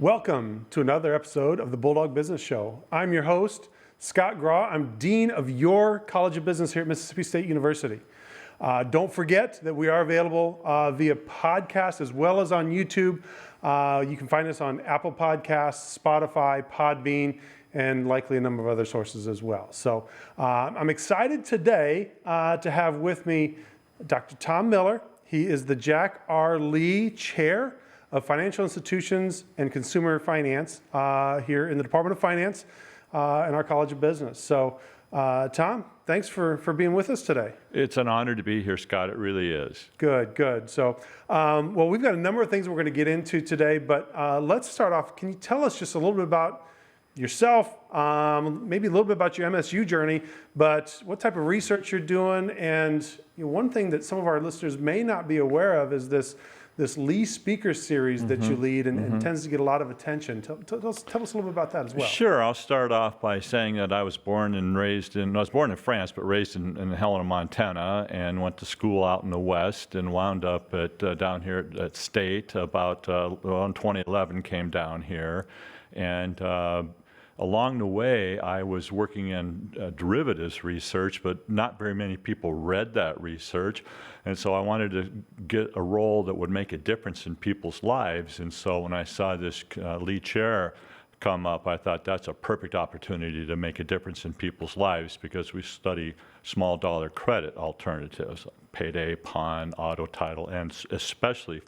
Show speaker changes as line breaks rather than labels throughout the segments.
Welcome to another episode of the Bulldog Business Show. I'm your host, Scott Grawe. I'm Dean of your College of Business here at Mississippi State University. Don't forget that we are available via podcast as well as on YouTube. You can find us on Apple Podcasts, Spotify, Podbean, and likely a number of other sources as well. So I'm excited today to have with me Dr. Tom Miller. He is the Jack R. Lee Chair of Financial Institutions and Consumer Finance here in the Department of Finance in our College of Business. So Tom, thanks for being with us today.
It's an honor to be here, Scott. It really is.
Good. So, well, we've got a number of things we're going to get into today, but let's start off. Can you tell us just a little bit about yourself, maybe a little bit about your MSU journey, but what type of research you're doing? And one thing that some of our listeners may not be aware of is this Lee Speaker Series that you lead and tends to get a lot of attention. Tell us a little bit about that as well.
Sure. I'll start off by saying that I was born in France, but raised in Helena, Montana, and went to school out in the West and wound up down here at State about in 2011, came down here. And along the way, I was working in derivatives research, but not very many people read that research. And so I wanted to get a role that would make a difference in people's lives. And so when I saw this lead chair come up, I thought that's a perfect opportunity to make a difference in people's lives, because we study small dollar credit alternatives, payday, pawn, auto title, and especially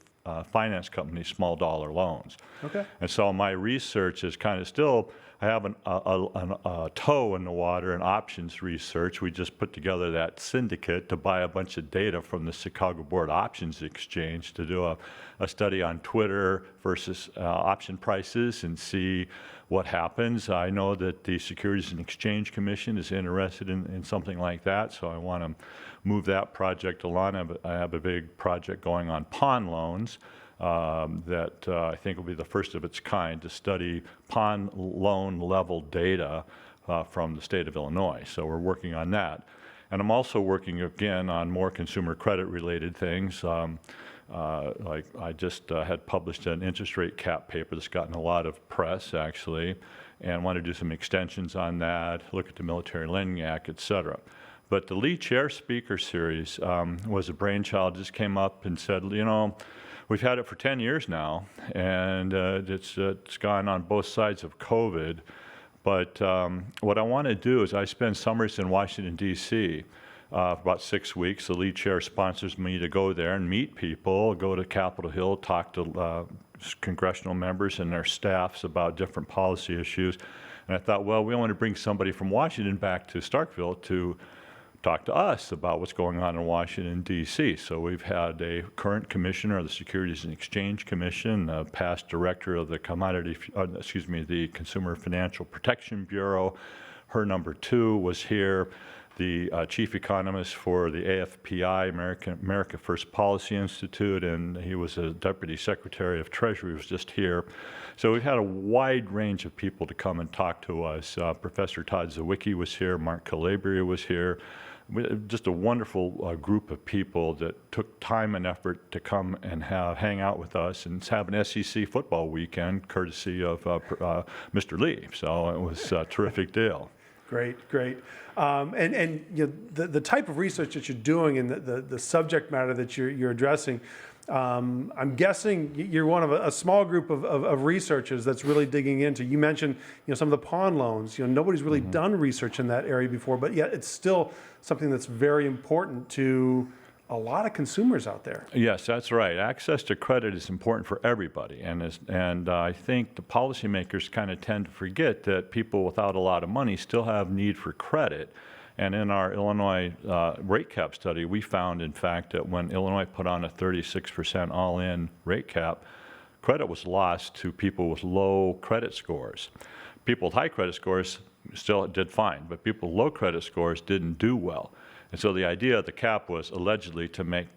finance companies' small dollar loans. Okay. And so my research is kind of still, I have a toe in the water in options research. We just put together that syndicate to buy a bunch of data from the Chicago Board Options Exchange to do a study on Twitter versus option prices and see what happens. I know that the Securities and Exchange Commission is interested in something like that, so I want to move that project along. I have a big project going on pawn loans that I think will be the first of its kind to study pawn loan level data from the state of Illinois. So we're working on that. And I'm also working again on more consumer credit related things. Like I just had published an interest rate cap paper that's gotten a lot of press actually, and want to do some extensions on that, look at the Military Lending Act, et cetera. But the Lee Chair Speaker Series was a brainchild, just came up and said, we've had it for 10 years now, and it's gone on both sides of COVID. But what I want to do is I spend summers in Washington, D.C. For about 6 weeks. The lead chair sponsors me to go there and meet people, go to Capitol Hill, talk to congressional members and their staffs about different policy issues. And I thought, well, we want to bring somebody from Washington back to Starkville to talk to us about what's going on in Washington, D.C. So we've had a current commissioner of the Securities and Exchange Commission, a past director of the the Consumer Financial Protection Bureau. Her number 2 was here. The chief economist for the AFPI, America First Policy Institute, and he was a deputy secretary of Treasury, was just here. So we've had a wide range of people to come and talk to us. Professor Todd Zawicki was here, Mark Calabria was here. Just a wonderful group of people that took time and effort to come and hang out with us and have an SEC football weekend courtesy of Mr. Lee. So it was a terrific deal.
Great. And the type of research that you're doing and the subject matter that you're addressing, I'm guessing you're one of a small group of researchers that's really digging into. You mentioned some of the pawn loans. Nobody's really done research in that area before, but yet it's still something that's very important to a lot of consumers out there.
Yes, that's right. Access to credit is important for everybody, and I think the policymakers kind of tend to forget that people without a lot of money still have need for credit. And in our Illinois rate cap study, we found, in fact, that when Illinois put on a 36% all-in rate cap, credit was lost to people with low credit scores. People with high credit scores still did fine, but people with low credit scores didn't do well. And so the idea of the cap was allegedly to make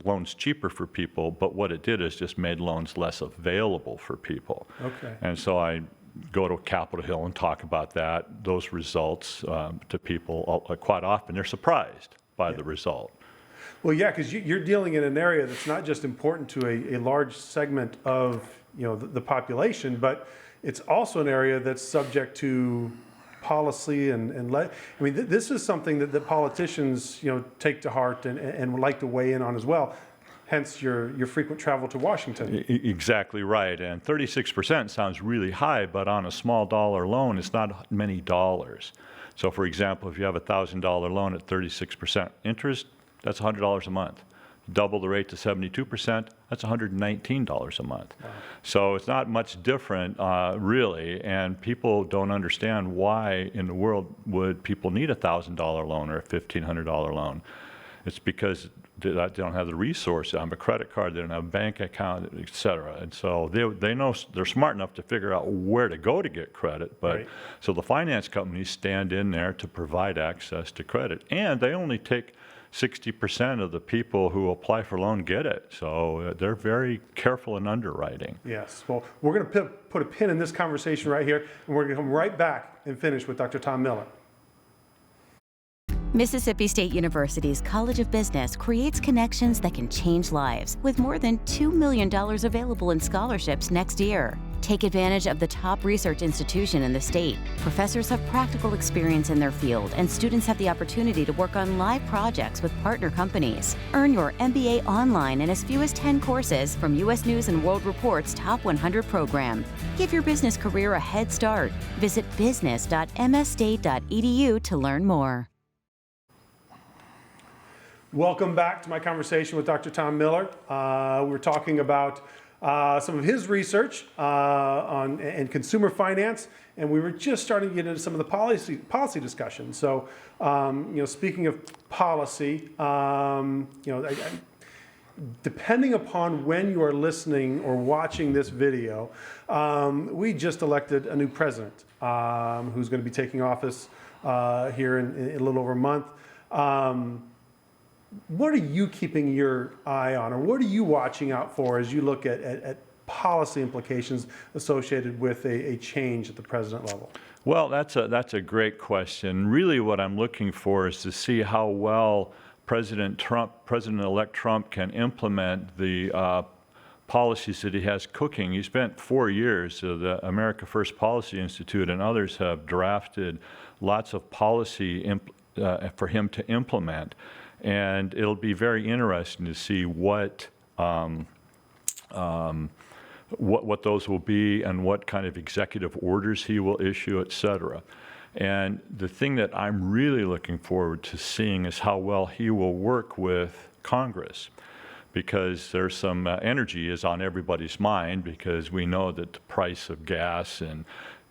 loans cheaper for people, but what it did is just made loans less available for people. Okay. And so I go to Capitol Hill and talk about those results to people quite often. They're surprised by the result.
Well, yeah, because you're dealing in an area that's not just important to a large segment of the population, but it's also an area that's subject to policy I mean, this is something that politicians take to heart and would like to weigh in on as well. Hence your frequent travel to Washington.
Exactly right. And 36% sounds really high, but on a small dollar loan, it's not many dollars. So for example, if you have a $1,000 loan at 36% interest, that's $100 a month. Double the rate to 72%, that's $119 a month. Wow. So it's not much different, really, and people don't understand why in the world would people need a $1,000 loan or a $1,500 loan. It's because they don't have the resources. They don't have a credit card, they don't have a bank account, et cetera. And so they know, they're smart enough to figure out where to go to get credit. But right. So the finance companies stand in there to provide access to credit. And they only take 60% of the people who apply for a loan get it. So they're very careful in underwriting.
Yes. Well, we're going to put a pin in this conversation right here, and we're going to come right back and finish with Dr. Tom Miller.
Mississippi State University's College of Business creates connections that can change lives, with more than $2 million available in scholarships next year. Take advantage of the top research institution in the state. Professors have practical experience in their field, and students have the opportunity to work on live projects with partner companies. Earn your MBA online in as few as 10 courses from U.S. News & World Report's Top 100 program. Give your business career a head start. Visit business.msstate.edu to learn more.
Welcome back to my conversation with Dr. Tom Miller. We're talking about some of his research on consumer finance, and we were just starting to get into some of the policy discussion. So, speaking of policy, depending upon when you are listening or watching this video, we just elected a new president who's going to be taking office here in a little over a month. What are you keeping your eye on, or what are you watching out for as you look at policy implications associated with a change at the president level?
Well, that's a great question. Really what I'm looking for is to see how well President-elect Trump can implement the policies that he has cooking. He spent 4 years, the America First Policy Institute and others have drafted lots of policy for him to implement. And it'll be very interesting to see what those will be and what kind of executive orders he will issue, et cetera. And the thing that I'm really looking forward to seeing is how well he will work with Congress, because there's some energy is on everybody's mind, because we know that the price of gas and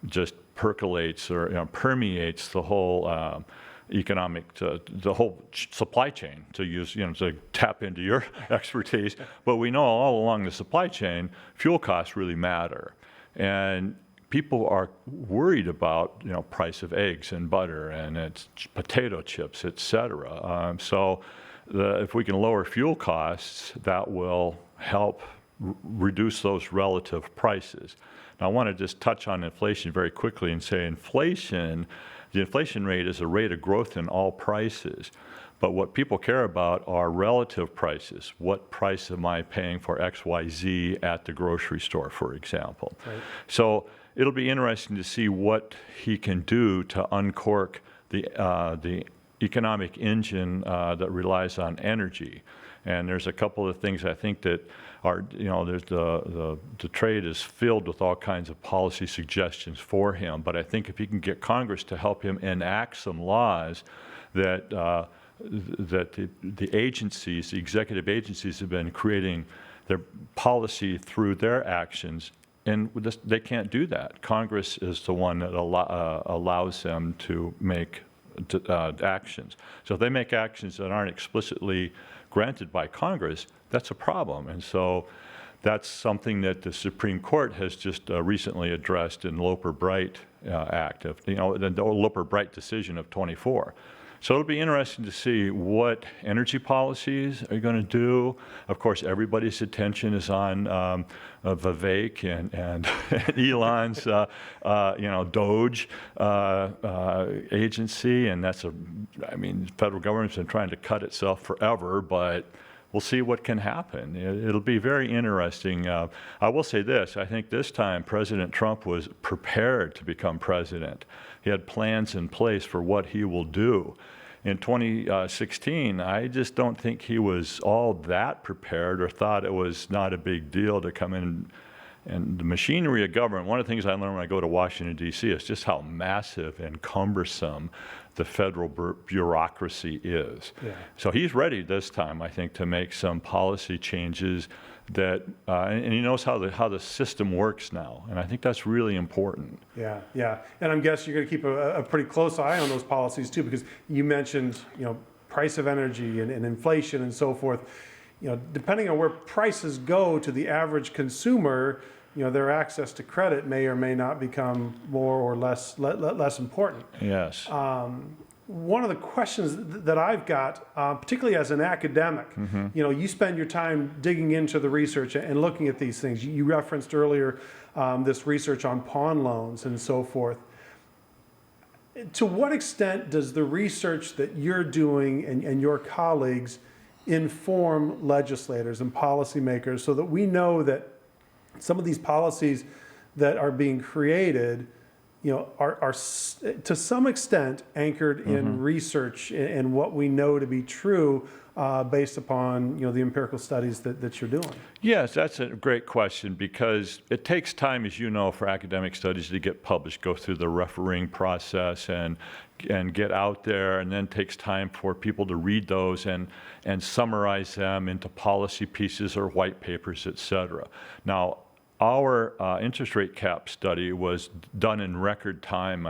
just percolates or permeates the whole the whole supply chain, to use, to tap into your expertise. But we know all along the supply chain, fuel costs really matter. And people are worried about, price of eggs and butter and it's potato chips, et cetera. So if we can lower fuel costs, that will help reduce those relative prices. Now, I want to just touch on inflation very quickly and say the inflation rate is a rate of growth in all prices. But what people care about are relative prices. What price am I paying for X, Y, Z at the grocery store, for example? Right. So it'll be interesting to see what he can do to uncork the economic engine that relies on energy. And there's a couple of things I think that are, there's the trade is filled with all kinds of policy suggestions for him. But I think if he can get Congress to help him enact some laws that the agencies, the executive agencies, have been creating their policy through their actions, and they can't do that. Congress is the one that allows them to make actions. So if they make actions that aren't explicitly granted by Congress, that's a problem. And so that's something that the Supreme Court has just recently addressed in Loper-Bright Act, the Loper-Bright decision of 24. So it'll be interesting to see what energy policies are going to do. Of course, everybody's attention is on Vivek and Elon's, Doge agency, and the federal government's been trying to cut itself forever, but we'll see what can happen. It'll be very interesting. I will say this, I think this time President Trump was prepared to become president. He had plans in place for what he will do. In 2016, I just don't think he was all that prepared or thought it was not a big deal to come in. And the machinery of government, one of the things I learned when I go to Washington, D.C. is just how massive and cumbersome the federal bureaucracy is. Yeah. So he's ready this time, I think, to make some policy changes that, and he knows how the system works now, and I think that's really important.
Yeah. And I'm guessing you're going to keep a pretty close eye on those policies too, because you mentioned, price of energy and inflation and so forth. Depending on where prices go to the average consumer, their access to credit may or may not become more or less important.
Yes.
One of the questions that I've got, particularly as an academic, you spend your time digging into the research and looking at these things. You referenced earlier this research on pawn loans and so forth. To what extent does the research that you're doing and your colleagues inform legislators and policymakers so that we know that some of these policies that are being created, are to some extent anchored in research and what we know to be true based upon the empirical studies that you're doing?
Yes, that's a great question, because it takes time, as you know, for academic studies to get published, go through the refereeing process and get out there, and then takes time for people to read those and summarize them into policy pieces or white papers, et cetera. Now, our interest rate cap study was done in record time.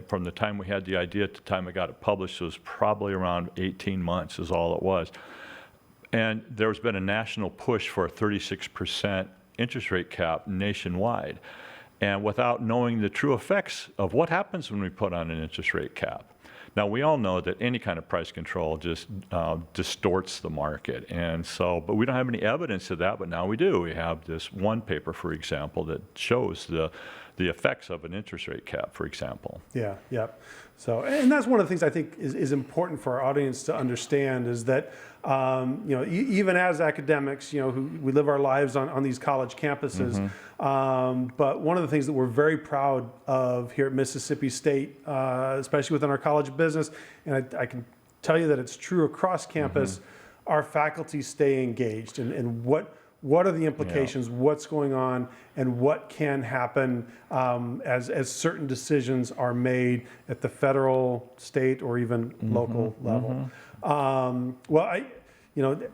From the time we had the idea to the time we got it published, it was probably around 18 months is all it was. And there's been a national push for a 36% interest rate cap nationwide. And without knowing the true effects of what happens when we put on an interest rate cap. Now, we all know that any kind of price control just distorts the market. And so, but we don't have any evidence of that, but now we do. We have this one paper, for example, that shows the effects of an interest rate cap, for example.
Yeah. So, and that's one of the things I think is important for our audience to understand is that, even as academics, who we live our lives on these college campuses, but one of the things that we're very proud of here at Mississippi State, especially within our College of Business, and I can tell you that it's true across campus, our faculty stay engaged and what are the implications, what's going on, and what can happen as certain decisions are made at the federal, state, or even local level.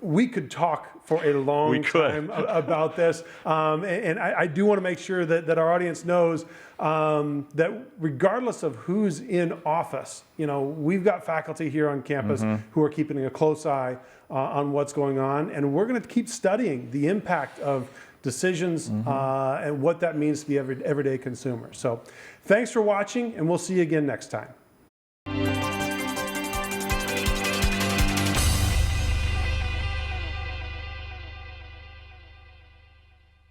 We could talk for a long time about this, and I do want to make sure that our audience knows that regardless of who's in office, we've got faculty here on campus who are keeping a close eye on what's going on, and we're going to keep studying the impact of decisions and what that means to the everyday consumer. So thanks for watching, and we'll see you again next time.